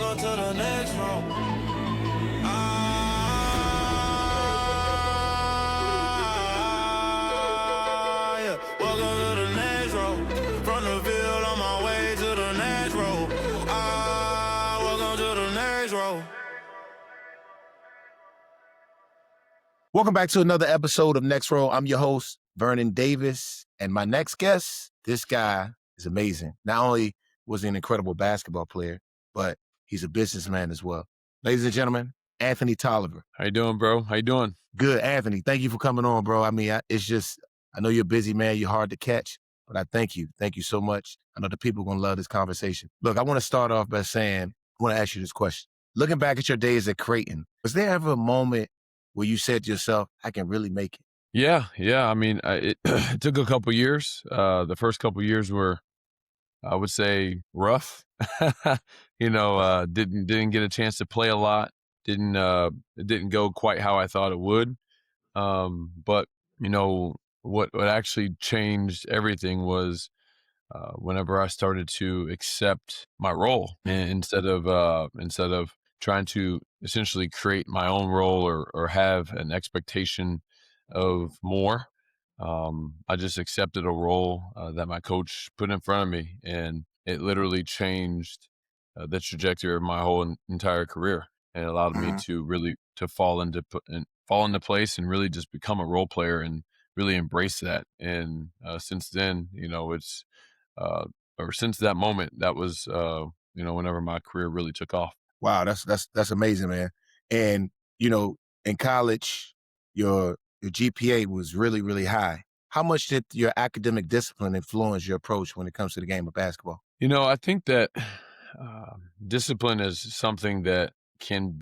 Welcome to the next room. Yeah. Welcome to the next room. From the field on my way to the next room. Welcome to the next room. Welcome back to another episode of Next Row. I'm your host, Vernon Davis, and my next guest, this guy is amazing. Not only was he an incredible basketball player, but he's a businessman as well. Ladies and gentlemen, Anthony Tolliver. How you doing, bro? How you doing? Good, Anthony. Thank you for coming on, bro. I mean, I know you're a busy man. You're hard to catch, but I thank you. Thank you so much. I know the people are going to love this conversation. Look, I want to start off by saying, I want to ask you this question. Looking back at your days at Creighton, was there ever a moment where you said to yourself, I can really make it? Yeah. I mean, it took a couple years. The first couple years were, I would say, rough. Didn't get a chance to play a lot. It didn't go quite how I thought it would. But what actually changed everything was whenever I started to accept my role instead of trying to essentially create my own role or have an expectation of more. I just accepted a role that my coach put in front of me, and it literally changed the trajectory of my whole entire career. And it allowed me to really fall into place and really just become a role player and really embrace that. And since then, or since that moment, that was whenever my career really took off. Wow, that's amazing, man. And in college, your GPA was really, really high. How much did your academic discipline influence your approach when it comes to the game of basketball? I think that discipline is something that can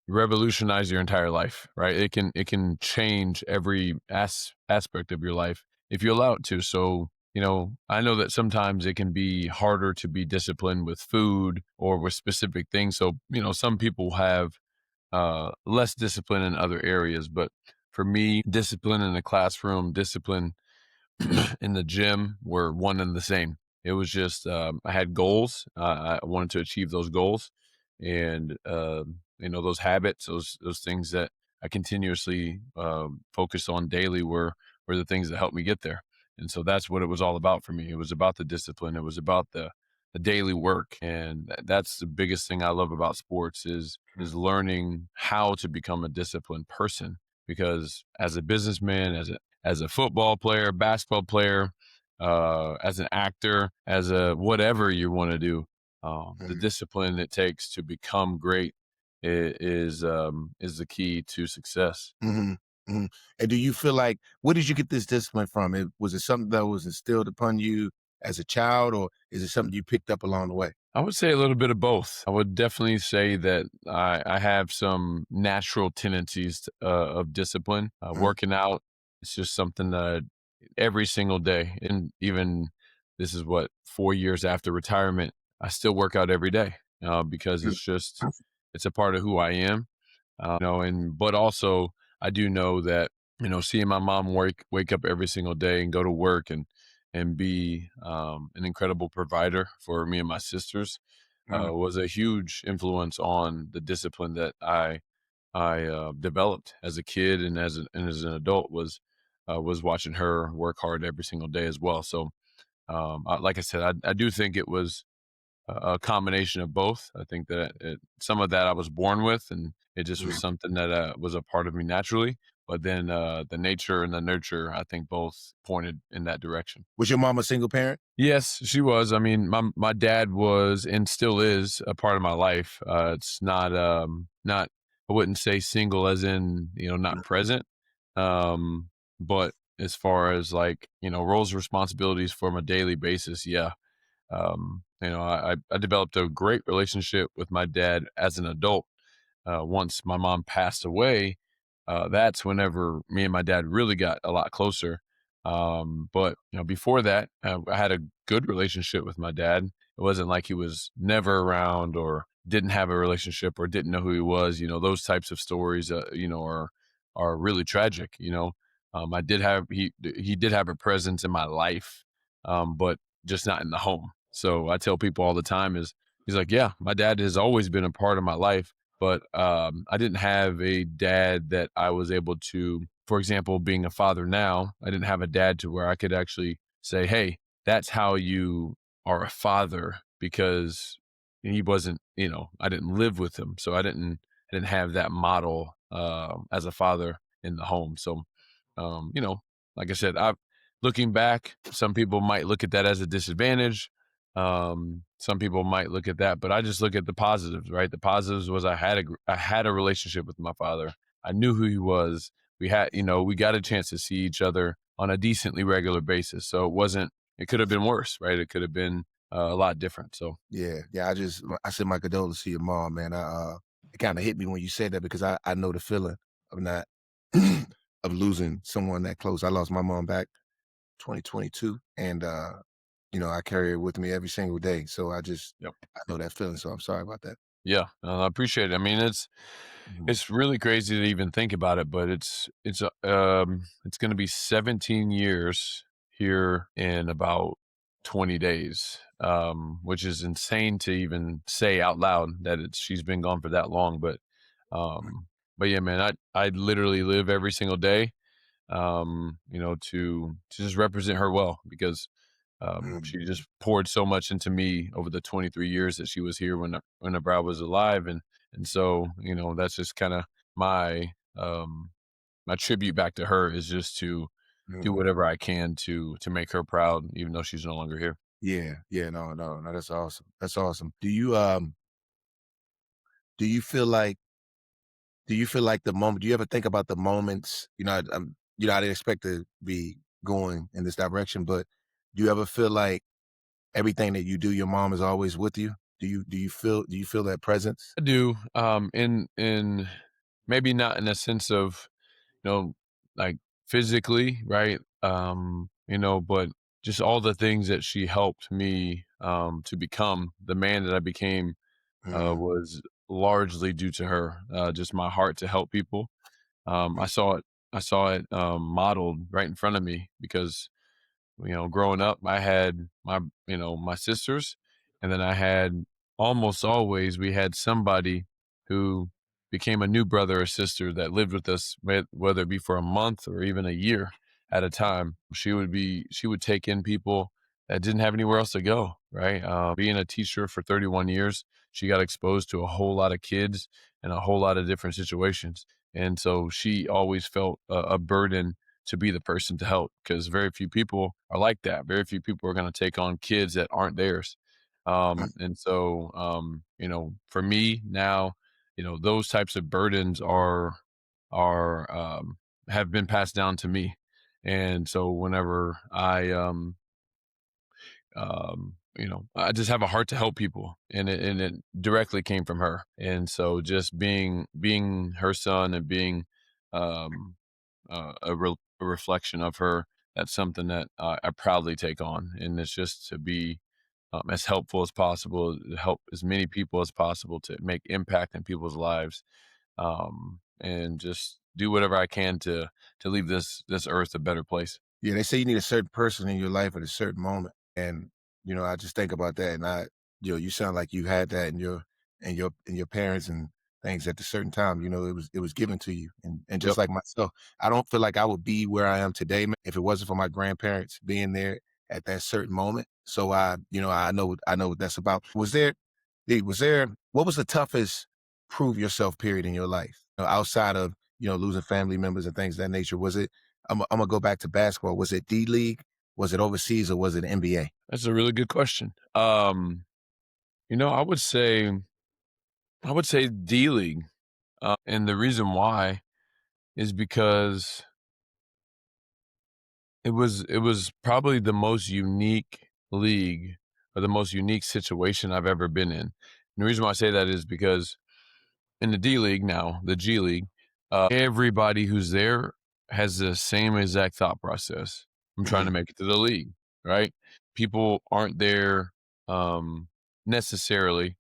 revolutionize your entire life, right? It can change every aspect of your life if you allow it to. So, I know that sometimes it can be harder to be disciplined with food or with specific things. So, some people have less discipline in other areas, but for me, discipline in the classroom, discipline in the gym were one and the same. It was just, I had goals. I wanted to achieve those goals, and, those habits, those things that I continuously focus on daily were the things that helped me get there. And so that's what it was all about for me. It was about the discipline. It was about the daily work. And that's the biggest thing I love about sports is learning how to become a disciplined person. Because as a businessman, as a football player, basketball player, as an actor, as a whatever you want to do, the discipline it takes to become great is the key to success. Mm-hmm. Mm-hmm. And do you feel like, where did you get this discipline from? Was it something that was instilled upon you as a child, or is it something you picked up along the way? I would say a little bit of both. I would definitely say that I have some natural tendencies of discipline. Working out, it's just something that every single day, and even this is 4 years after retirement, I still work out every day because it's a part of who I am. But also I do know that, seeing my mom wake up every single day and go to work and be an incredible provider for me and my sisters was a huge influence on the discipline that I developed as a kid and as an adult was watching her work hard every single day as well. So, like I said, I do think it was a combination of both. I think that some of that I was born with, and it just was something that was a part of me naturally. But then the nature and the nurture, I think both pointed in that direction. Was your mom a single parent? Yes, she was. I mean, my dad was and still is a part of my life. It's not, I wouldn't say single as in, not present. But as far as roles and responsibilities for my daily basis, yeah. I developed a great relationship with my dad as an adult. Once my mom passed away, that's whenever me and my dad really got a lot closer. But before that, I had a good relationship with my dad. It wasn't like he was never around or didn't have a relationship or didn't know who he was. Those types of stories, are really tragic. He did have a presence in my life, but just not in the home. So I tell people all the time is He's like, yeah, my dad has always been a part of my life, but I didn't have a dad that I was able to, for example, being a father now, I didn't have a dad to where I could actually say, hey, that's how you are a father, because he wasn't, I didn't live with him. So I didn't have that model as a father in the home. So, like I said, looking back, some people might look at that as a disadvantage. Some people might look at that, but I just look at the positives, right? The positives was I had a relationship with my father. I knew who he was. We got a chance to see each other on a decently regular basis. So it could have been worse, right? It could have been a lot different. So Yeah. I send my condolences to your mom, man. It kind of hit me when you said that, because I know the feeling of not, of losing someone that close. I lost my mom back 2022, and I carry her with me every single day. So yep. I know that feeling. So I'm sorry about that. Yeah, I appreciate it. I mean, Mhm. it's really crazy to even think about it, but it's going to be 17 years here in about 20 days, which is insane to even say out loud that she's been gone for that long. But yeah, man, I literally live every single day, to just represent her well, because she Mhm. just poured so much into me over the 23 years that she was here whenever I was alive, and so that's just kind of my my tribute back to her, is just to do Mhm. whatever I can to make her proud, even though she's no longer here. Yeah, yeah, no, no, no, that's awesome. That's awesome. Do you feel like the moment? Do you ever think about the moments? I didn't expect to be going in this direction, but do you ever feel like everything that you do, your mom is always with you? Do you feel that presence? I do, in maybe not in a sense of, like physically, right? But just all the things that she helped me to become the man that I became Mm, was largely due to her. Just my heart to help people. mm, I saw it modeled right in front of me, because growing up, I had my sisters, and then I had, almost always, we had somebody who became a new brother or sister that lived with us, whether it be for a month or even a year at a time. She would take in people that didn't have anywhere else to go, right? Being a teacher for 31 years, she got exposed to a whole lot of kids and a whole lot of different situations. And so she always felt a burden to be the person to help, because very few people are like that. Very few people are going to take on kids that aren't theirs. mm. And so, for me now, those types of burdens are have been passed down to me. And so whenever I just have a heart to help people, and it directly came from her. And so just being her son, and being um, a reflection of her, that's something that I proudly take on, and it's just to be as helpful as possible, to help as many people as possible, to make impact in people's lives, and just do whatever I can to leave this earth a better place. Yeah, they say you need a certain person in your life at a certain moment, and I just think about that, and you sound like you had that in your parents and things at a certain time. It was given to you, and just Yep. like myself, I don't feel like I would be where I am today, man, if it wasn't for my grandparents being there at that certain moment. So I know what that's about. What was the toughest prove yourself period in your life, outside of losing family members and things of that nature? Was it? I'm gonna go back to basketball. Was it D League? Was it overseas, or was it NBA? That's a really good question. I would say D League, and the reason why is because it was probably the most unique league, or the most unique situation I've ever been in. And the reason why I say that is because in the D League now, the G League, everybody who's there has the same exact thought process. I'm trying to Mhm. make it to the league, right? People aren't there necessarily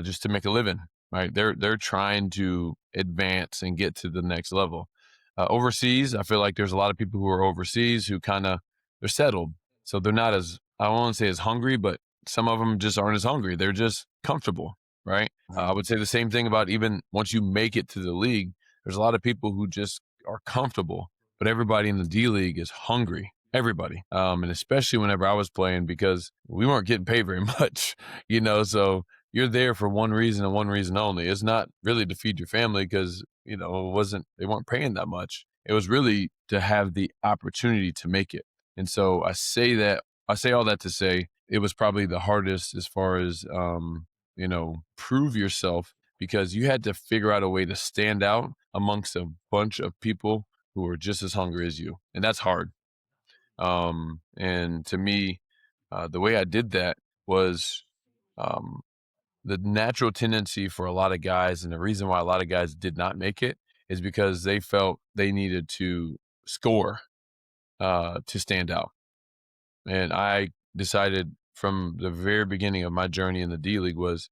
just to make a living, right? They're trying to advance and get to the next level. Overseas, I feel like there's a lot of people who are overseas who kind of they're settled, so they're not as, I won't say as hungry, but some of them just aren't as hungry. They're just comfortable, right? I would say the same thing about even once you make it to the league, there's a lot of people who just are comfortable, but everybody in the D League is hungry. Everybody. And especially whenever I was playing, because we weren't getting paid very much, so you're there for one reason and one reason only. It's not really to feed your family because, they weren't paying that much. It was really to have the opportunity to make it. And so I say all that to say it was probably the hardest as far as, prove yourself, because you had to figure out a way to stand out amongst a bunch of people who are just as hungry as you. And that's hard. And to me, the way I did that was the natural tendency for a lot of guys, and the reason why a lot of guys did not make it is because they felt they needed to score to stand out. And I decided from the very beginning of my journey in the D League was,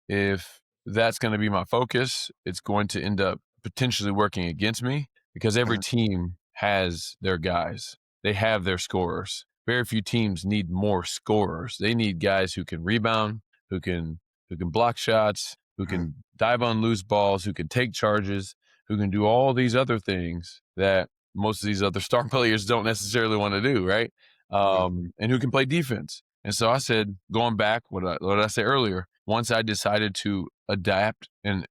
if that's going to be my focus, it's going to end up potentially working against me, because every team has their guys. They have their scorers. Very few teams need more scorers. They need guys who can rebound, who can block shots, who can dive on loose balls, who can take charges, who can do all these other things that most of these other star players don't necessarily want to do, right? And who can play defense. And so I said, going back, what did I say earlier? Once I decided to adapt and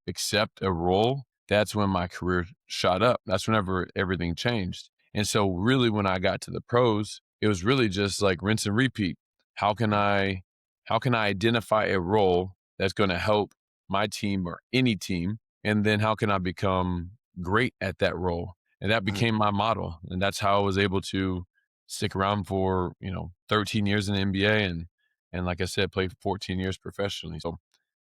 accept a role, that's when my career shot up. That's whenever everything changed. And so really when I got to the pros, it was really just like rinse and repeat. How can I identify a role that's going to help my team or any team? And then how can I become great at that role? And that became my model. And that's how I was able to stick around for, 13 years in the NBA and like I said, played 14 years professionally. So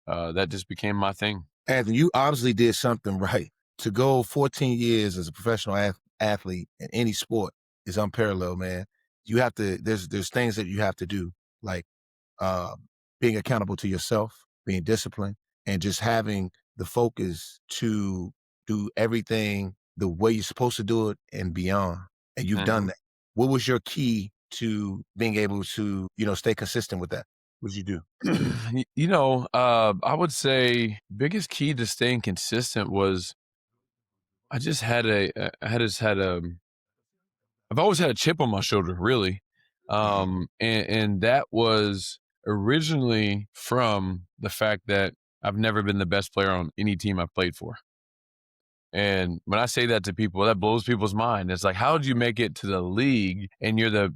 that just became my thing. Anthony, you obviously did something right. To go 14 years as a professional athlete in any sport is unparalleled, man. You have to, there's things that you have to do, like being accountable to yourself, being disciplined, and just having the focus to do everything the way you're supposed to do it and beyond. And you've done that. What was your key to being able to, stay consistent with that? What did you do? I would say biggest key to staying consistent was I've always had a chip on my shoulder, really. And that was originally from the fact that I've never been the best player on any team I've played for. And when I say that to people, that blows people's mind. It's like, how did you make it to the league and you're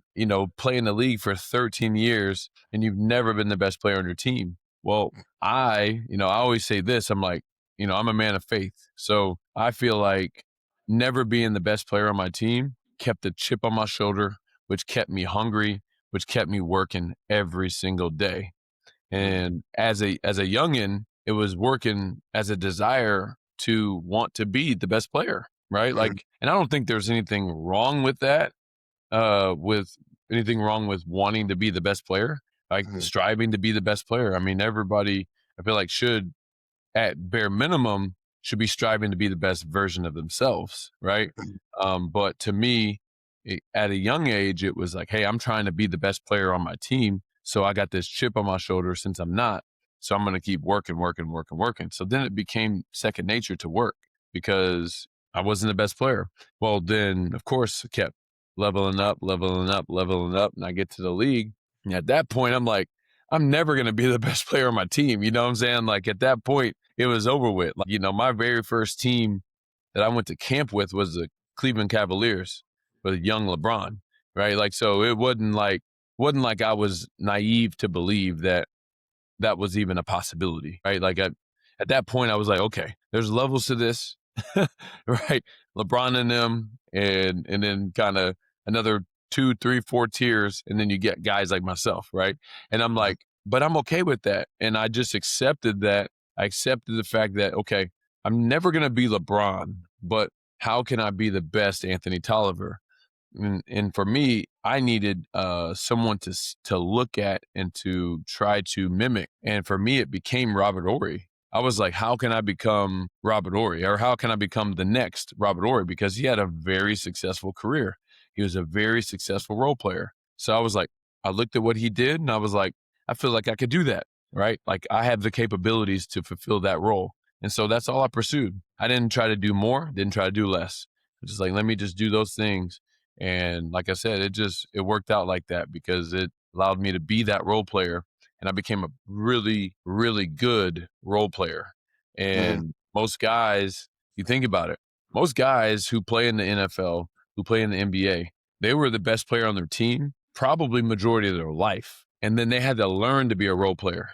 playing the league for 13 years and you've never been the best player on your team? Well, I always say this, I'm like, I'm a man of faith. So I feel like never being the best player on my team kept a chip on my shoulder, which kept me hungry, which kept me working every single day. And as a youngin', it was working as a desire to want to be the best player, right? Like, and I don't think there's anything wrong with that, with wanting to be the best player, like striving to be the best player. I mean, everybody, I feel like should, at bare minimum, should be striving to be the best version of themselves, right? But to me, at a young age, it was like, hey, I'm trying to be the best player on my team. So I got this chip on my shoulder since I'm not. So I'm going to keep working. So then it became second nature to work because I wasn't the best player. Well, then, of course, I kept leveling up. And I get to the league. And at that point, I'm like, I'm never going to be the best player on my team. You know what I'm saying? Like at that point, it was over with. Like, my very first team that I went to camp with was the Cleveland Cavaliers with young LeBron, right? Like, so it wasn't like I was naive to believe that was even a possibility, right? Like at that point, I was like, okay, there's levels to this, right? LeBron and them, and then kind of another 2, 3, 4 tiers, and then you get guys like myself, right? And I'm like, but I'm okay with that, and I just accepted that. I accepted the fact that, okay, I'm never gonna be LeBron, but how can I be the best Anthony Tolliver? And for me, I needed someone to look at and to try to mimic. And for me, it became Robert Horry. I was like, how can I become Robert Horry? Or how can I become the next Robert Horry? Because he had a very successful career. He was a very successful role player. So I was like, I looked at what he did and I was like, I feel like I could do that, right? Like I have the capabilities to fulfill that role. And so that's all I pursued. I didn't try to do more, didn't try to do less. Just like, let me just do those things. And like I said, it worked out like that because it allowed me to be that role player. And I became a really, really good role player. And most guys, you think about it, most guys who play in the NFL, who play in the NBA, they were the best player on their team, probably majority of their life. And then they had to learn to be a role player.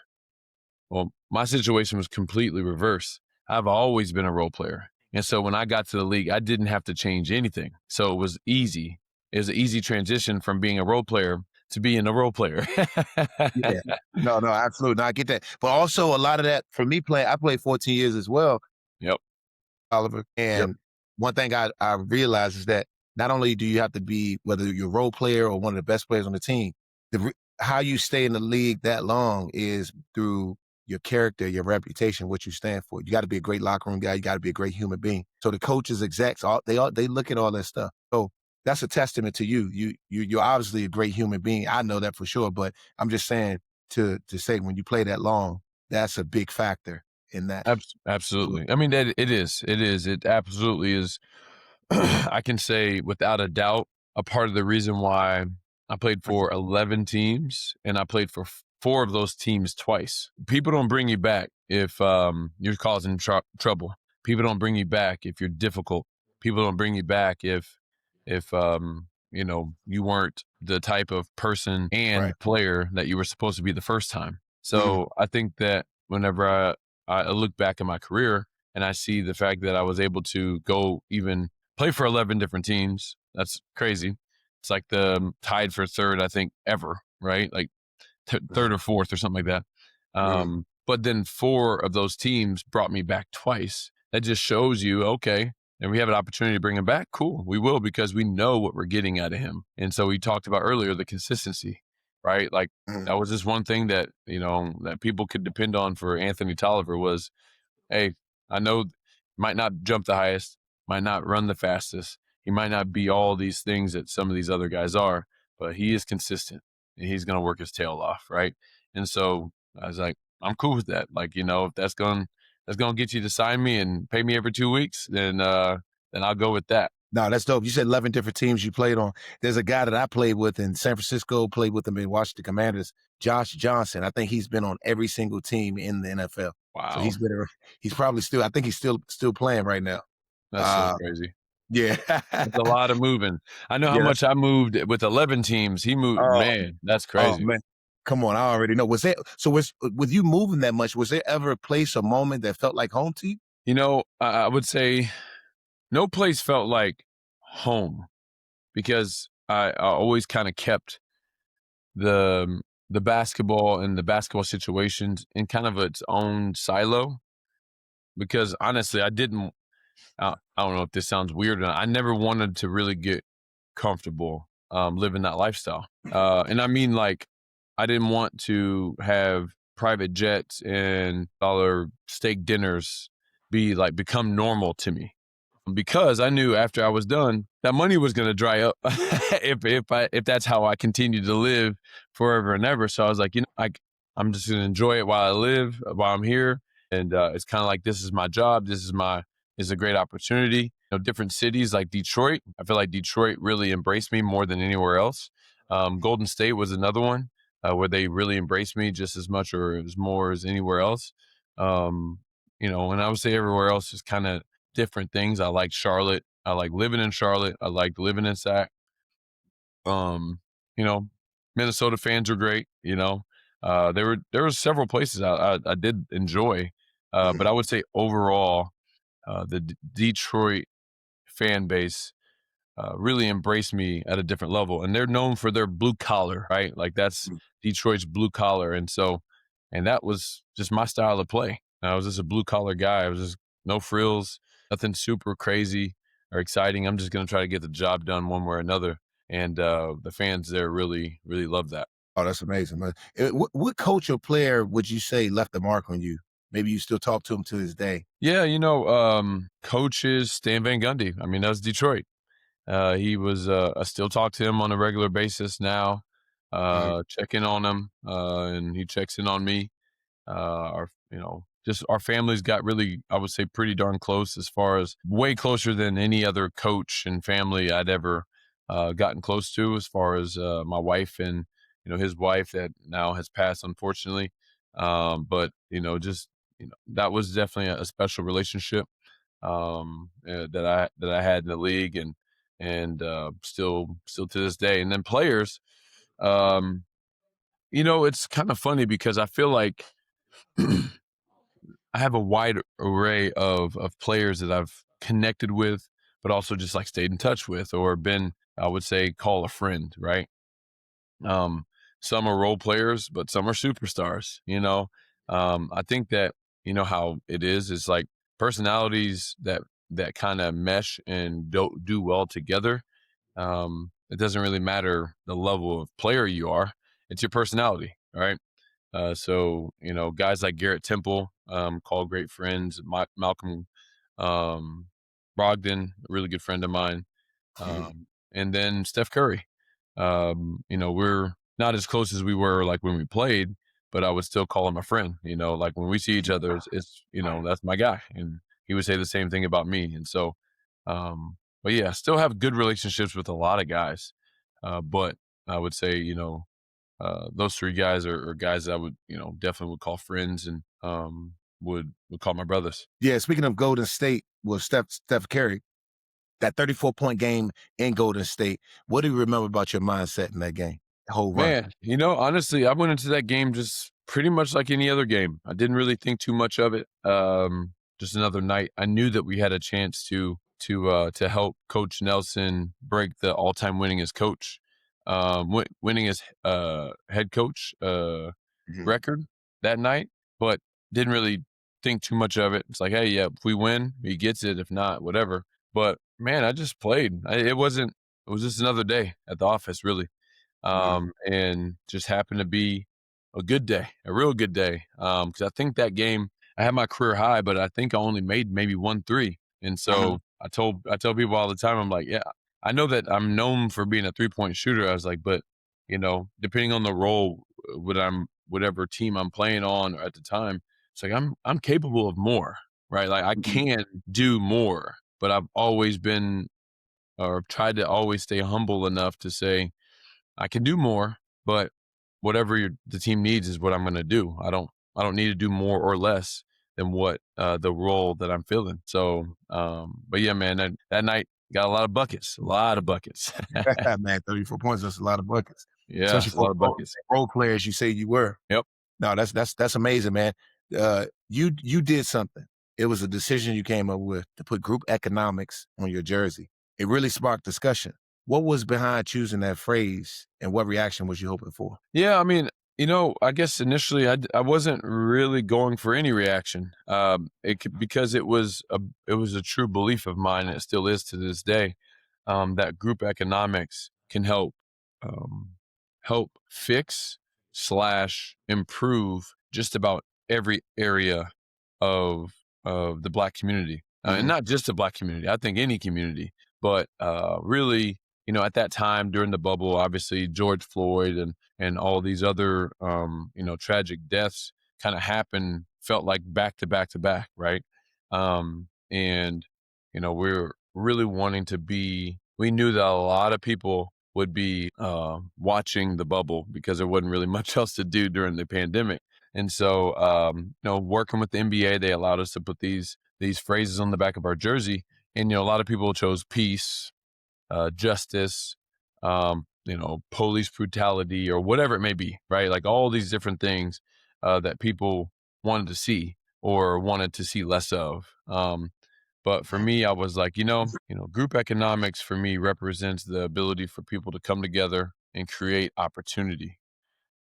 Well, my situation was completely reverse. I've always been a role player. And so when I got to the league, I didn't have to change anything. So it was easy. It was an easy transition from being a role player to being a role player. Yeah. No, absolutely. No, I get that. But also a lot of that for me I played 14 years as well. Yep. Oliver. And one thing I realized is that not only do you have to be, whether you're a role player or one of the best players on the team, how you stay in the league that long is through your character, your reputation, what you stand for. You got to be a great locker room guy. You got to be a great human being. So the coaches, execs, they look at all that stuff. So that's a testament to you. You're obviously a great human being. I know that for sure. But I'm just saying to say when you play that long, that's a big factor in that. Absolutely. I mean, it is. It absolutely is. I can say without a doubt, a part of the reason why I played for 11 teams and I played for 4 of those teams twice. People don't bring you back if you're causing trouble. People don't bring you back if you're difficult. People don't bring you back if you weren't the type of person and player that you were supposed to be the first time. So I think that whenever I look back at my career and I see the fact that I was able to go even play for 11 different teams, that's crazy. It's like the tied for third, I think, ever, right? Like third or fourth or something like that. But then 4 of those teams brought me back twice. That just shows you, okay, and we have an opportunity to bring him back. Cool, we will, because we know what we're getting out of him. And so we talked about earlier, the consistency, right? Like that was just one thing that, that people could depend on for Anthony Tolliver was, hey, I know might not jump the highest, might not run the fastest. He might not be all these things that some of these other guys are, but he is consistent and he's going to work his tail off. Right. And so I was like, I'm cool with that. Like, if that's going to get you to sign me and pay me every 2 weeks, then I'll go with that. No, that's dope. You said 11 different teams you played on. There's a guy that I played with in San Francisco, played with him in Washington Commanders, Josh Johnson. I think he's been on every single team in the NFL. Wow. So he's probably still, I think he's still playing right now. That's so crazy. Yeah. It's a lot of moving. I know how much I moved with 11 teams. He moved, man, that's crazy. Oh, man. Come on, I already know. Was with you moving that much, was there ever a place or moment that felt like home to you? I would say no place felt like home because I always kind of kept the basketball and the basketball situations in kind of its own silo, because honestly, I don't know if this sounds weird or not. I never wanted to really get comfortable living that lifestyle. And I mean, like, I didn't want to have private jets and dollar steak dinners become normal to me, because I knew after I was done, that money was going to dry up if that's how I continued to live forever and ever. So I was like, I'm just going to enjoy it while I live, while I'm here. And it's kind of like, this is my job. This is a great opportunity. Different cities like Detroit, I feel like Detroit really embraced me more than anywhere else. Golden State was another one where they really embraced me just as much or as more as anywhere else. And I would say everywhere else is kind of different things. I like Charlotte. I like living in Charlotte. I like living in Sac. Minnesota fans are great. There were several places I did enjoy, but I would say overall, the Detroit fan base really embraced me at a different level, and they're known for their blue collar, right? Like that's Detroit's blue collar, and that was just my style of play. I was just a blue collar guy. I was just no frills, nothing super crazy or exciting. I'm just going to try to get the job done one way or another. And the fans there really, really love that. Oh, that's amazing, man. What coach or player would you say left a mark on you? Maybe you still talk to him to this day. Yeah, coaches, Stan Van Gundy. I mean, that was Detroit. He was, I still talk to him on a regular basis now. check in on him, and he checks in on me. Just our families got really, I would say, pretty darn close, as far as way closer than any other coach and family I'd ever gotten close to, as far as my wife and, his wife that now has passed, unfortunately. But, that was definitely a special relationship that I had in the league, and still to this day. And then players, um, it's kind of funny because I feel like I have a wide array of players that I've connected with, but also just like stayed in touch with, or been, I would say, call a friend, right? Um, some are role players, but some are superstars. I think that, how it is like personalities that kind of mesh and don't do well together. It doesn't really matter the level of player you are, it's your personality, right? So, guys like Garrett Temple, call great friends, Malcolm um, Brogdon, a really good friend of mine, and then Steph Curry. We're not as close as we were like when we played, but I would still call him a friend. Like when we see each other, that's my guy, and he would say the same thing about me. And so, but yeah, still have good relationships with a lot of guys, but I would say, those three guys are guys that I would, definitely would call friends, and would call my brothers. Yeah, speaking of Golden State with Steph Curry, that 34-point game in Golden State, what do you remember about your mindset in that game, the whole run? Man, honestly, I went into that game just pretty much like any other game. I didn't really think too much of it. Just another night. I knew that we had a chance to help Coach Nelson break the all-time winningest coach, winningest head coach record that night, but didn't really think too much of it. It's like, hey, yeah, if we win, he gets it. If not, whatever. But man, I just played. It was just another day at the office, really. And just happened to be a good day, a real good day. Because I think that game, I had my career high, but I think I only made maybe 1 3. And so I tell people all the time, I'm like, yeah, I know that I'm known for being a 3-point shooter. I was like, but depending on the role, whatever team I'm playing on at the time, it's like I'm capable of more, right? Like I can do more, but I've always been, or tried to always stay humble enough to say, I can do more, but whatever the team needs is what I'm going to do. I don't need to do more or less than what the role that I'm filling. So, but yeah, man, that night got a lot of buckets. Man, 34 points, that's a lot of buckets. Yeah, Especially a lot of buckets. Role players, you say you were. Yep. No, that's amazing, man. You did something. It was a decision you came up with to put group economics on your jersey. It really sparked discussion. What was behind choosing that phrase, and what reaction was you hoping for? Yeah, I mean, I guess initially I wasn't really going for any reaction. Because it was a true belief of mine, and it still is to this day, that group economics can help fix / improve just about every area of the Black community, and not just the Black community. I think any community, but really, at that time during the bubble, obviously George Floyd and all these other tragic deaths kind of happened, felt like back to back to back, right? And we're really wanting to be. We knew that a lot of people would be watching the bubble because there wasn't really much else to do during the pandemic. And so, working with the NBA, they allowed us to put these phrases on the back of our jersey. And, a lot of people chose peace, justice, police brutality, or whatever it may be, right? Like all these different things that people wanted to see or wanted to see less of. But for me, I was like, group economics for me represents the ability for people to come together and create opportunity.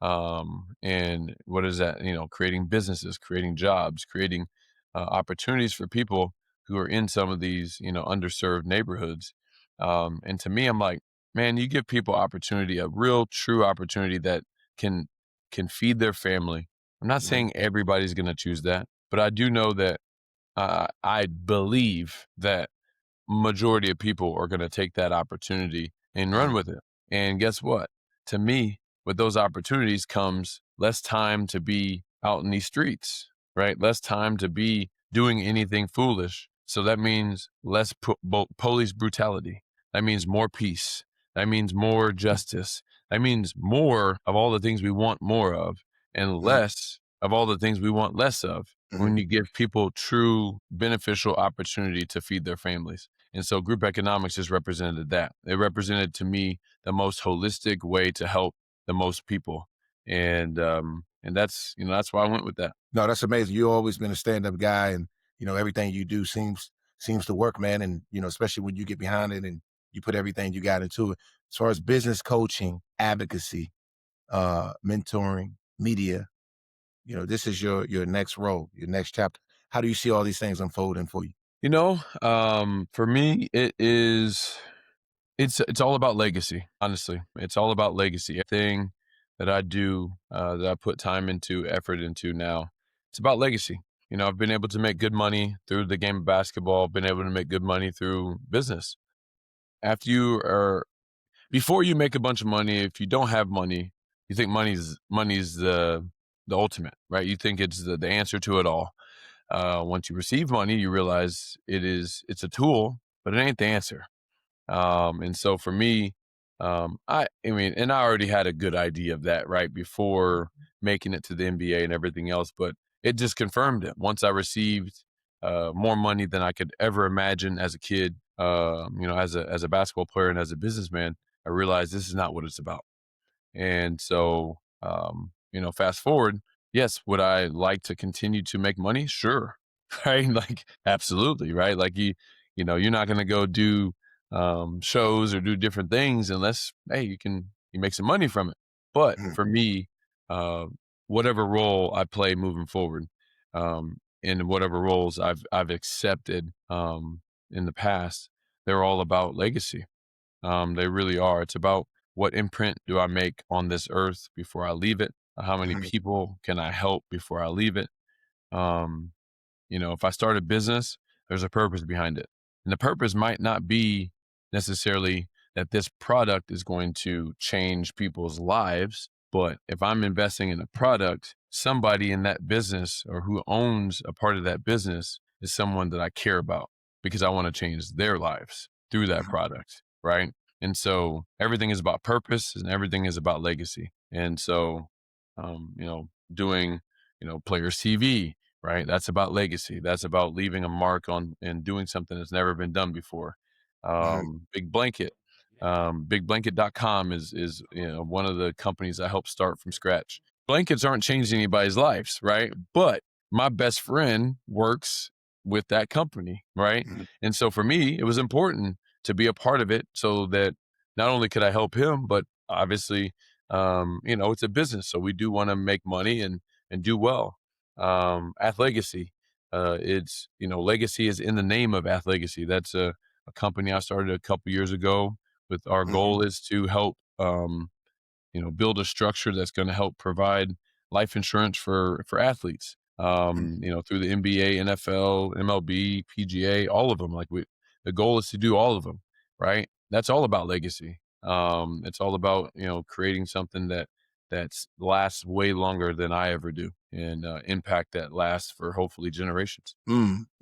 And what is that? Creating businesses, creating jobs, creating opportunities for people who are in some of these, underserved neighborhoods. And to me, I'm like, man, you give people opportunity, a real true opportunity that can feed their family. I'm not saying everybody's going to choose that, but I do know that I believe that majority of people are going to take that opportunity and run with it. And guess what? To me, with those opportunities comes less time to be out in these streets, right? Less time to be doing anything foolish. So that means less police brutality. That means more peace. That means more justice. That means more of all the things we want more of, and less of all the things we want less of, when you give people true beneficial opportunity to feed their families. And so group economics just represented that. It represented to me the most holistic way to help the most people. And that's, that's why I went with that. No, that's amazing. You've always been a stand-up guy, and everything you do seems to work, man. And especially when you get behind it and you put everything you got into it. As far as business coaching, advocacy, mentoring, media, this is your next role, your next chapter. How do you see all these things unfolding for you? For me, it's all about legacy. Honestly, it's all about legacy. Everything that I do, that I put time into, effort into now, it's about legacy. I've been able to make good money through the game of basketball, been able to make good money through business. Before you make a bunch of money, if you don't have money, you think money's the ultimate, right? You think it's the answer to it all. Once you receive money, you realize it's a tool, but it ain't the answer. And so for me, I mean, and I already had a good idea of that, right, before making it to the NBA and everything else, but it just confirmed it. Once I received more money than I could ever imagine as a kid, as a basketball player and as a businessman, I realized this is not what it's about. And so, fast forward, yes, would I like to continue to make money? Sure. Right. Like, absolutely. Right. Like you're not going to go do shows or do different things unless, hey, you make some money from it. But for me, whatever role I play moving forward, and whatever roles I've accepted in the past, they're all about legacy. They really are. It's about, what imprint do I make on this earth before I leave it? How many people can I help before I leave it? Um, if I start a business, there's a purpose behind it. And the purpose might not be necessarily that this product is going to change people's lives, but if I'm investing in a product, somebody in that business or who owns a part of that business is someone that I care about, because I want to change their lives through that product, right? And so everything is about purpose and everything is about legacy. And so, doing, Players TV, right? That's about legacy. That's about leaving a mark on and doing something that's never been done before. Big Blanket, bigblanket.com is one of the companies I helped start from scratch. Blankets aren't changing anybody's lives, right? But my best friend works with that company, right? And so for me, it was important to be a part of it, so that not only could I help him, but obviously, it's a business, so we do want to make money and do well. Athlegacy, it's legacy is in the name of Athlegacy. That's a company I started a couple years ago. With our goal is to help build a structure that's going to help provide life insurance for athletes. Through the NBA, NFL, MLB, PGA, all of them. The goal is to do all of them, right? That's all about legacy. It's all about, creating something that lasts way longer than I ever do, and impact that lasts for hopefully generations.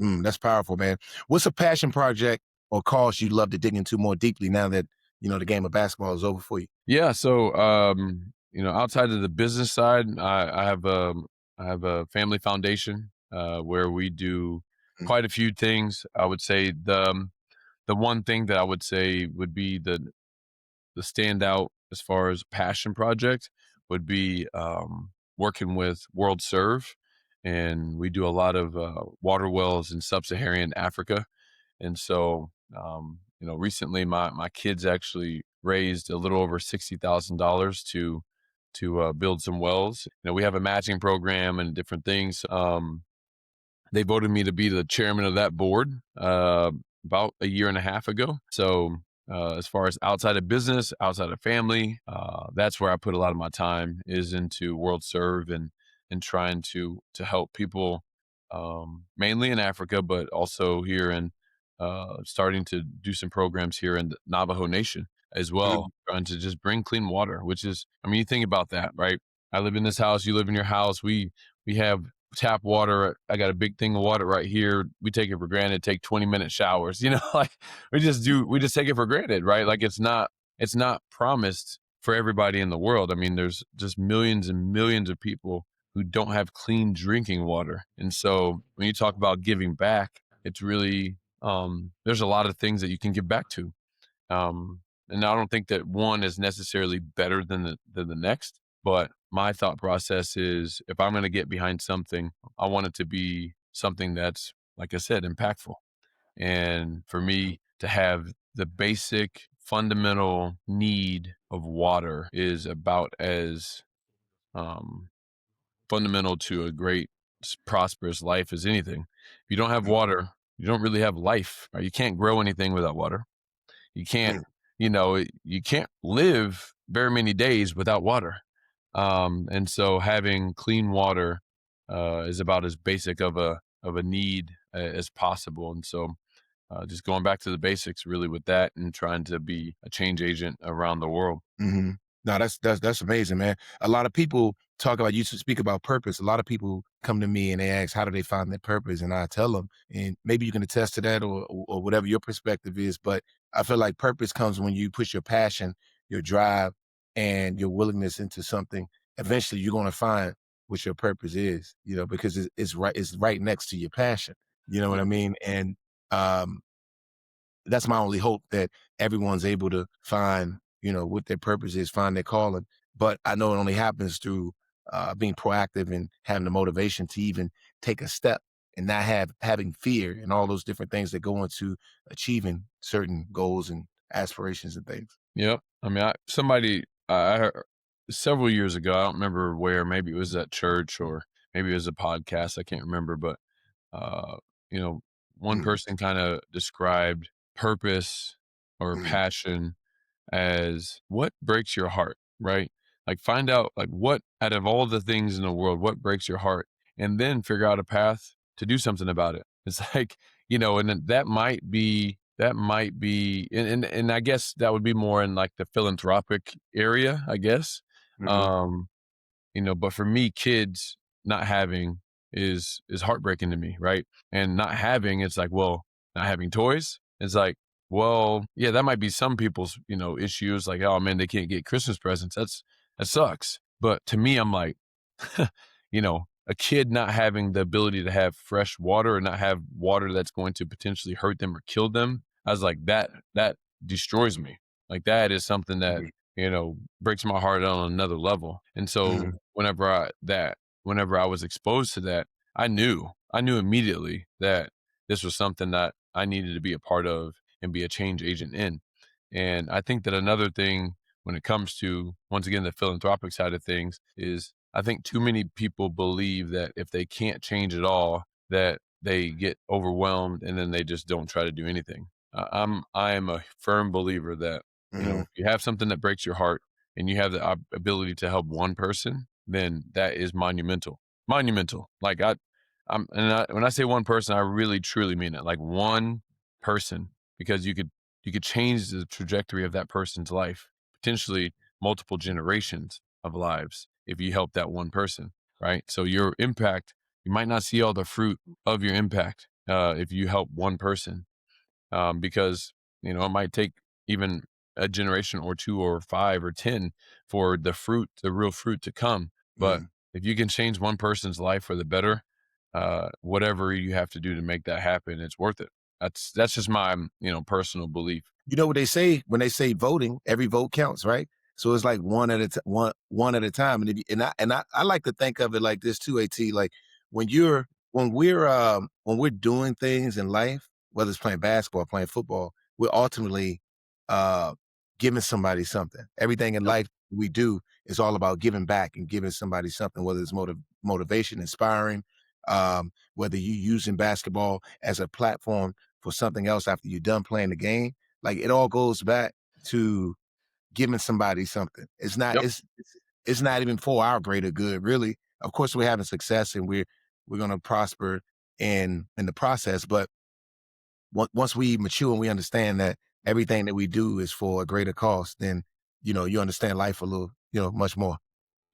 That's powerful, man. What's a passion project or cause you'd love to dig into more deeply now that, the game of basketball is over for you? Yeah. So, outside of the business side, I have a family foundation, where we do quite a few things. I would say the one thing that I would say would be the standout as far as passion project would be working with World Serve. And we do a lot of water wells in sub-Saharan Africa. And so, recently my kids actually raised a little over $60,000 to build some wells. We have a matching program and different things. They voted me to be the chairman of that board about a year and a half ago. So as far as outside of business, outside of family, that's where I put a lot of my time, is into World Serve and trying to help people, mainly in Africa, but also here in starting to do some programs here in the Navajo Nation. as well, trying to just bring clean water, which is, I mean, you think about that, right? I live in this house, you live in your house. We have tap water. I got a big thing of water right here. We take it for granted, take 20-minute showers, like we just take it for granted, right? Like it's not promised for everybody in the world. I mean, there's just millions and millions of people who don't have clean drinking water. And so when you talk about giving back, it's really, there's a lot of things that you can give back to. And I don't think that one is necessarily better than the next, but my thought process is if I'm going to get behind something, I want it to be something that's, like I said, impactful. And for me to have the basic fundamental need of water is about as fundamental to a great prosperous life as anything. If you don't have water, you don't really have life, right? You can't grow anything without water. You can't, you can't live very many days without water. And so having clean water is about as basic of a need as possible. And so just going back to the basics really with that and trying to be a change agent around the world. Mm-hmm. No, that's amazing, man. A lot of people talk about, you speak about purpose. A lot of people come to me and they ask, how do they find their purpose? And I tell them, and maybe you can attest to that or whatever your perspective is. But I feel like purpose comes when you put your passion, your drive, and your willingness into something. Eventually you're going to find what your purpose is, because it's right next to your passion. You know what I mean? And that's my only hope, that everyone's able to find, what their purpose is, find their calling. But I know it only happens through being proactive and having the motivation to even take a step and not having fear and all those different things that go into achieving certain goals and aspirations and things. Yep. I mean, I heard several years ago, I don't remember where, maybe it was at church or maybe it was a podcast. I can't remember, but, one person kind of described purpose or passion as what breaks your heart, right? Like find out like what out of all the things in the world, what breaks your heart, and then figure out a path to do something about it. It's like, and then that might be, and I guess that would be more in like the philanthropic area, I guess. Um, but for me, kids not having is heartbreaking to me, right? And not having, it's like, well, not having toys, it's like, well, yeah, that might be some people's, issues, like, oh man, they can't get Christmas presents. That sucks. But to me, I'm like, a kid not having the ability to have fresh water or not have water that's going to potentially hurt them or kill them, I was like, that destroys me. Like that is something that, breaks my heart on another level. And so whenever I was exposed to that, I knew immediately that this was something that I needed to be a part of and be a change agent in. And I think that another thing when it comes to, once again, the philanthropic side of things is I think too many people believe that if they can't change at all, that they get overwhelmed and then they just don't try to do anything. I am a firm believer that, if you have something that breaks your heart and you have the ability to help one person, then that is monumental. Like when I say one person, I really truly mean it. Like one person, because you could change the trajectory of that person's life, potentially multiple generations of lives if you help that one person, right? So your impact, you might not see all the fruit of your impact if you help one person, because it might take even a generation or two or 5 or 10 for the real fruit to come. But if you can change one person's life for the better, whatever you have to do to make that happen, it's worth it. That's just my, personal belief. You know what they say when they say voting, every vote counts, right? So it's like one at a time. And I like to think of it like this too, AT, like when we're doing things in life, whether it's playing basketball, playing football, we're ultimately giving somebody something. Everything in life we do is all about giving back and giving somebody something, whether it's motivation, inspiring, whether you're using basketball as a platform for something else after you're done playing the game. Like it all goes back to giving somebody something. It's not it's not even for our greater good, really. Of course, we're having success and we're going to prosper in the process. But once we mature and we understand that everything that we do is for a greater cause, then, you understand life a little, much more.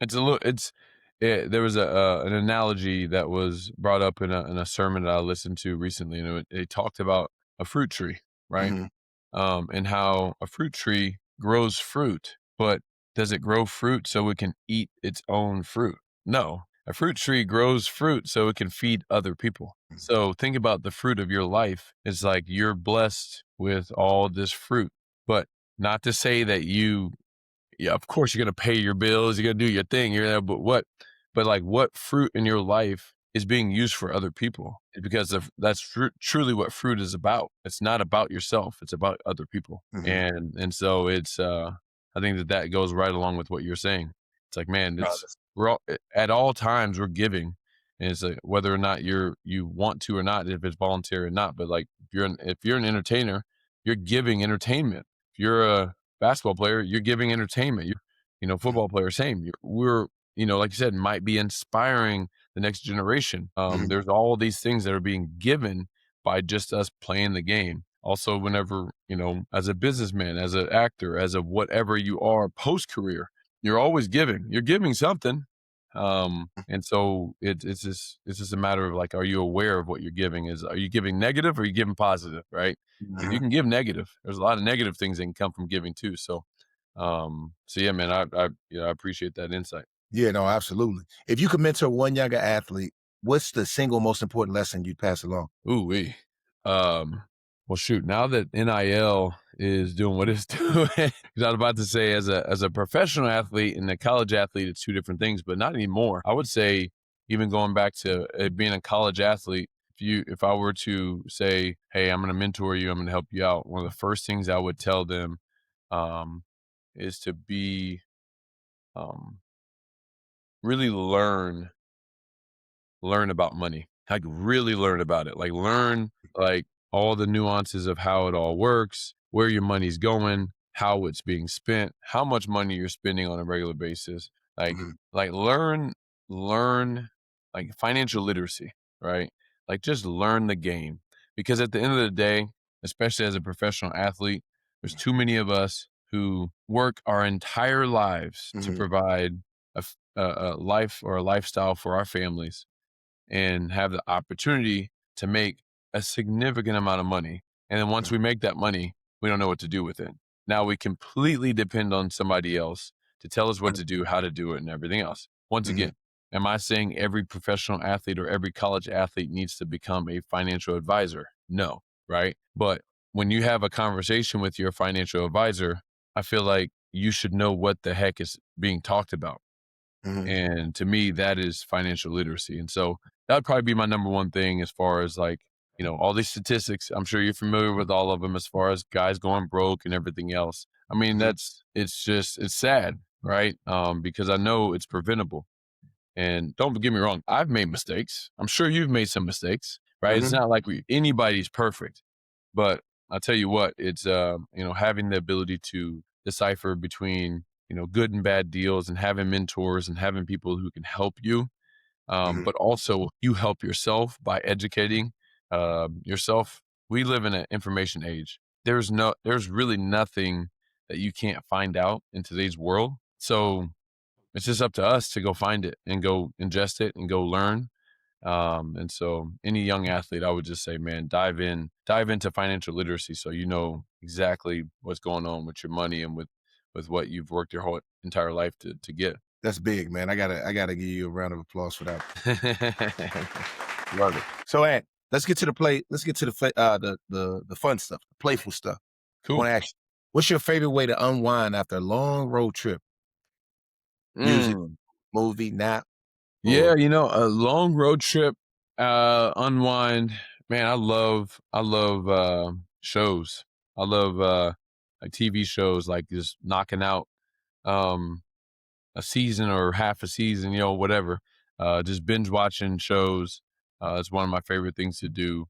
There was an analogy that was brought up in a sermon that I listened to recently, and it talked about a fruit tree, right? Hmm. And how a fruit tree grows fruit, but does it grow fruit so it can eat its own fruit? No, a fruit tree grows fruit so it can feed other people. So think about the fruit of your life. It's like you're blessed with all this fruit, but not to say that yeah, of course you're going to pay your bills, you're going to do your thing, but like what fruit in your life is being used for other people? Because that's truly what fruit is about. It's not about yourself, it's about other people. Hmm. And so I think that goes right along with what you're saying. It's like, man, we're all, at all times we're giving. And it's like, whether or not you want to or not, if it's voluntary or not, but like if you're an entertainer, you're giving entertainment. If you're a basketball player, you're giving entertainment. Football player, same. We're, like you said, might be inspiring the next generation. There's all these things that are being given by just us playing the game. Also, whenever, as a businessman, as an actor, as a whatever you are post-career, you're always giving. You're giving something. And so it's just a matter of like, are you aware of what you're giving? Are you giving negative or are you giving positive, right? Because you can give negative. There's a lot of negative things that can come from giving too. So yeah, man, I appreciate that insight. Yeah, no, absolutely. If you could mentor one younger athlete, what's the single most important lesson you'd pass along? Ooh-wee. Well, shoot, now that NIL is doing what it's doing, because I was about to say as a professional athlete and a college athlete, it's two different things, but not anymore. I would say even going back to being a college athlete, if I were to say, hey, I'm going to mentor you, I'm going to help you out, one of the first things I would tell them is to be really learn about money. Like really learn about it. Like learn like all the nuances of how it all works, where your money's going, how it's being spent, how much money you're spending on a regular basis. Like Mhm. like learn like financial literacy, right? Like just learn the game. Because at the end of the day, especially as a professional athlete, there's too many of us who work our entire lives to Mhm. provide a life or a lifestyle for our families and have the opportunity to make a significant amount of money. And then once we make that money, we don't know what to do with it. Now we completely depend on somebody else to tell us what to do, how to do it, and everything else. Once Mhm. again, am I saying every professional athlete or every college athlete needs to become a financial advisor? No, right? But when you have a conversation with your financial advisor, I feel like you should know what the heck is being talked about. Mhm. And to me, that is financial literacy. And so that would probably be my number one thing as far as like, all these statistics. I'm sure you're familiar with all of them as far as guys going broke and everything else. I mean, Mhm. it's sad, right? Because I know it's preventable. And don't get me wrong, I've made mistakes. I'm sure you've made some mistakes, right? It's Mhm. not like anybody's perfect, but I'll tell you what, it's having the ability to decipher between good and bad deals and having mentors and having people who can help you, Mhm. but also you help yourself by educating yourself. We live in an information age. There's really nothing that you can't find out in today's world. So it's just up to us to go find it and go ingest it and go learn. And so any young athlete, I would just say, man, dive into financial literacy so you know exactly what's going on with your money and with what you've worked your whole entire life to get. That's big, man. I gotta give you a round of applause for that. Love it. So, Ant, let's get to the play. Let's get to the fun stuff, the playful stuff. I Cool. want to ask you, what's your favorite way to unwind after a long road trip? Music, Mm. movie, nap, or Yeah, a long road trip, unwind. Man, I love shows. I love like TV shows, like just knocking out um a season or half a season, whatever. Just binge watching shows. It's one of my favorite things to do.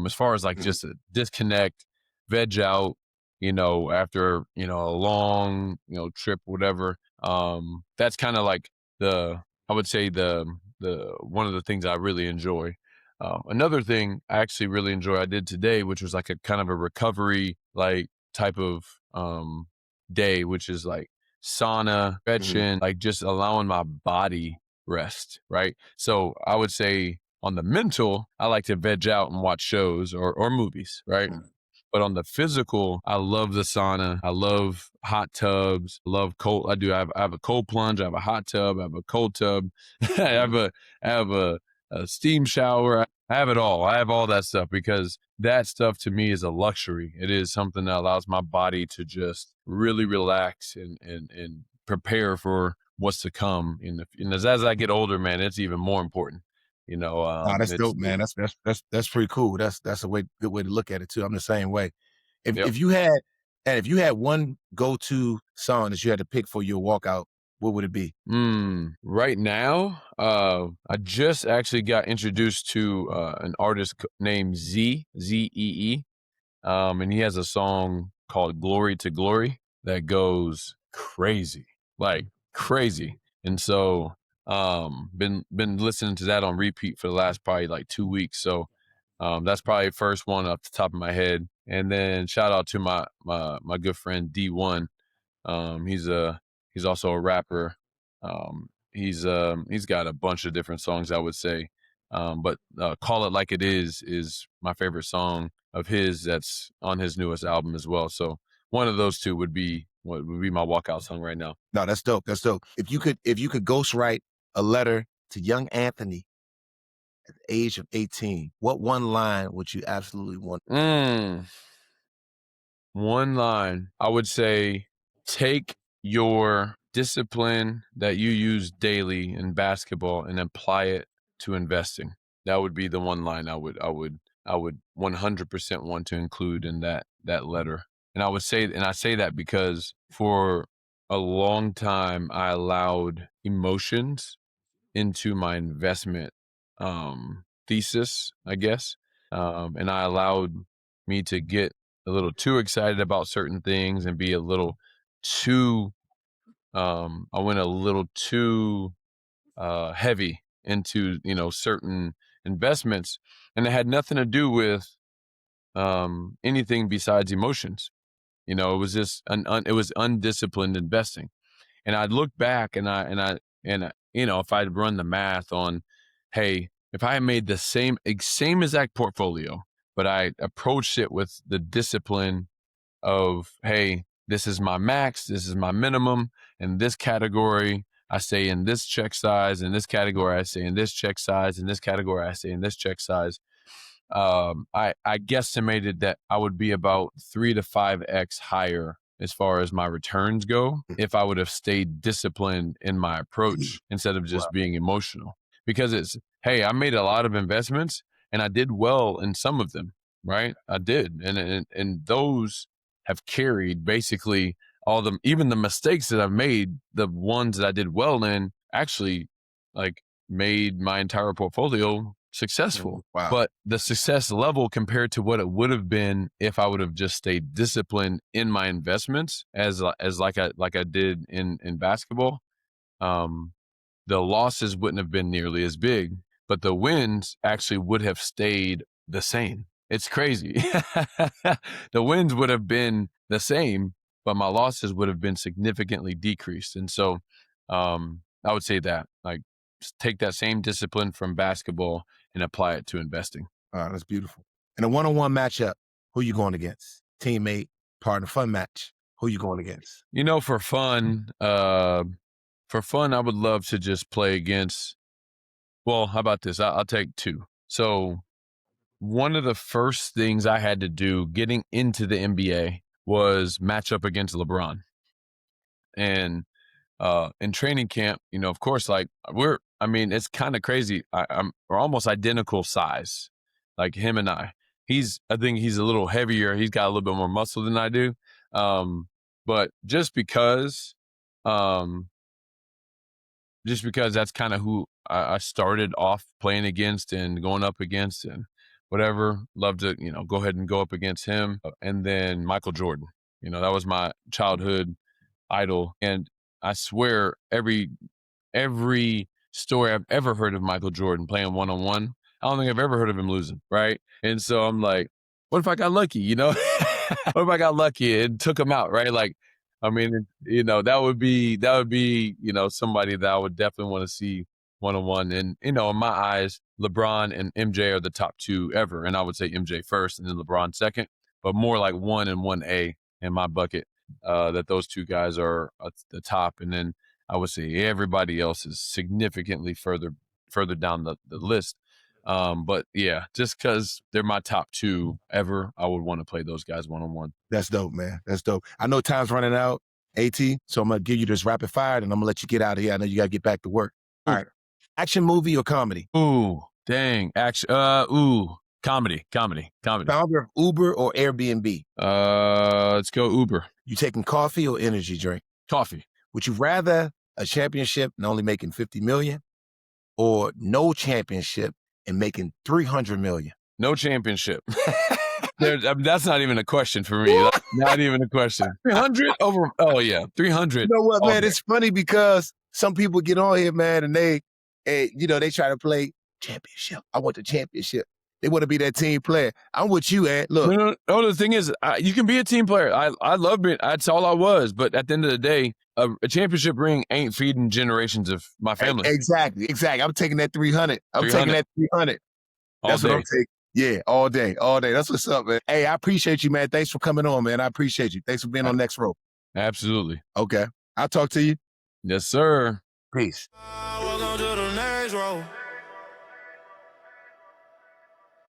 As far as like Mhm. just a disconnect, veg out, after, a long, trip, whatever. That's kind of like I would say the one of the things I really enjoy. Another thing I actually really enjoy I did today, which was like a kind of a recovery, like type of day, which is like sauna, stretching, like just allowing my body rest, right? So I would say on the mental, I like to veg out and watch shows or movies, right? But on the physical, I love the sauna. I love hot tubs. I love cold. I have a cold plunge. I have a hot tub. I have a cold tub. I have a steam shower. I have it all. I have all that stuff because that stuff to me is a luxury. It is something that allows my body to just really relax and prepare for what's to come. And as I get older, man, it's even more important. That's dope, man. That's pretty cool. That's a good way to look at it too. I'm the same way. If you had one go-to song that you had to pick for your walkout, what would it be? Right now, I just actually got introduced to an artist named Zee, and he has a song called "Glory to Glory" that goes crazy, like crazy. And so, been listening to that on repeat for the last probably like 2 weeks. So, that's probably first one off the top of my head. And then shout out to my good friend D1. He's also a rapper. He's got a bunch of different songs, I would say. But "Call It Like It is my favorite song of his that's on his newest album as well. So one of those two would be my walkout song right now. No, that's dope. That's dope. If you could ghostwrite a letter to young Anthony at the age of 18, what one line would you absolutely want? One line, I would say, take your discipline that you use daily in basketball and apply it to investing. That would be the one line I would 100% want to include in that letter. And I say that because for a long time I allowed emotions into my investment thesis, I guess. And I allowed me to get a little too excited about certain things and be a little too I went a little too heavy into certain investments, and it had nothing to do with anything besides emotions. It was just it was undisciplined investing. And I'd look back and if I'd run the math on, hey, if I made the same exact portfolio, but I approached it with the discipline of, hey, this is my max, this is my minimum, and this category I stay in this check size, in this category I stay in this check size, in this category I stay in this check size. I guesstimated that I would be about 3 to 5x higher as far as my returns go if I would have stayed disciplined in my approach instead of just being emotional. Because it's, hey, I made a lot of investments and I did well in some of them, right? I did. And those have carried basically even the mistakes that I've made, the ones that I did well in actually like made my entire portfolio successful. Wow. But the success level compared to what it would have been if I would have just stayed disciplined in my investments as like I did in basketball, the losses wouldn't have been nearly as big, but the wins actually would have stayed the same. It's crazy. The wins would have been the same, but my losses would have been significantly decreased. And so I would say that, like, take that same discipline from basketball and apply it to investing. That's beautiful. In a one-on-one matchup, who you going against? Teammate, partner, fun match. Who you going against? For fun, I would love to just play against, well, how about this? I'll take two. So one of the first things I had to do getting into the NBA was match up against LeBron. And in training camp, of course, like it's kind of crazy. We're almost identical size, like him and I think he's a little heavier. He's got a little bit more muscle than I do. But just because that's kind of who I started off playing against and going up against and whatever, love to, go ahead and go up against him. And then Michael Jordan, that was my childhood idol. And I swear every story I've ever heard of Michael Jordan playing one-on-one, I don't think I've ever heard of him losing, right? And so I'm like, what if I got lucky, What if I got lucky and took him out, right? Like, I mean, that would be, somebody that I would definitely want to see one-on-one. And, in my eyes, LeBron and MJ are the top two ever. And I would say MJ first and then LeBron second, but more like 1 and 1A in my bucket, that those two guys are at the top. And then I would say everybody else is significantly further down the list. But yeah, just because they're my top two ever, I would want to play those guys one-on-one. That's dope, man. That's dope. I know time's running out, AT, so I'm going to give you this rapid fire, and I'm going to let you get out of here. I know you got to get back to work. All right. Action movie or comedy? Ooh, dang. Action. Comedy. Founder of Uber or Airbnb? Let's go Uber. You taking coffee or energy drink? Coffee. Would you rather a championship and only making $50 million or no championship and making $300 million? No championship. That's not even a question for me. That's not even a question. 300 over. Oh yeah, 300. You know what, man? It's funny because some people get on here, man, and they try to play championship. I want the championship. They want to be that team player. I'm with you, Ed. Look. No, the thing is, you can be a team player. I love it. That's all I was. But at the end of the day, a championship ring ain't feeding generations of my family. Exactly. I'm taking that 300. Taking that 300. That's what I'm taking. Yeah, all day. That's what's up, man. Hey, I appreciate you, man. Thanks for coming on, man. I appreciate you. Thanks for being on Next Row. Absolutely. Okay. I'll talk to you. Yes, sir. Peace. Welcome to the next row.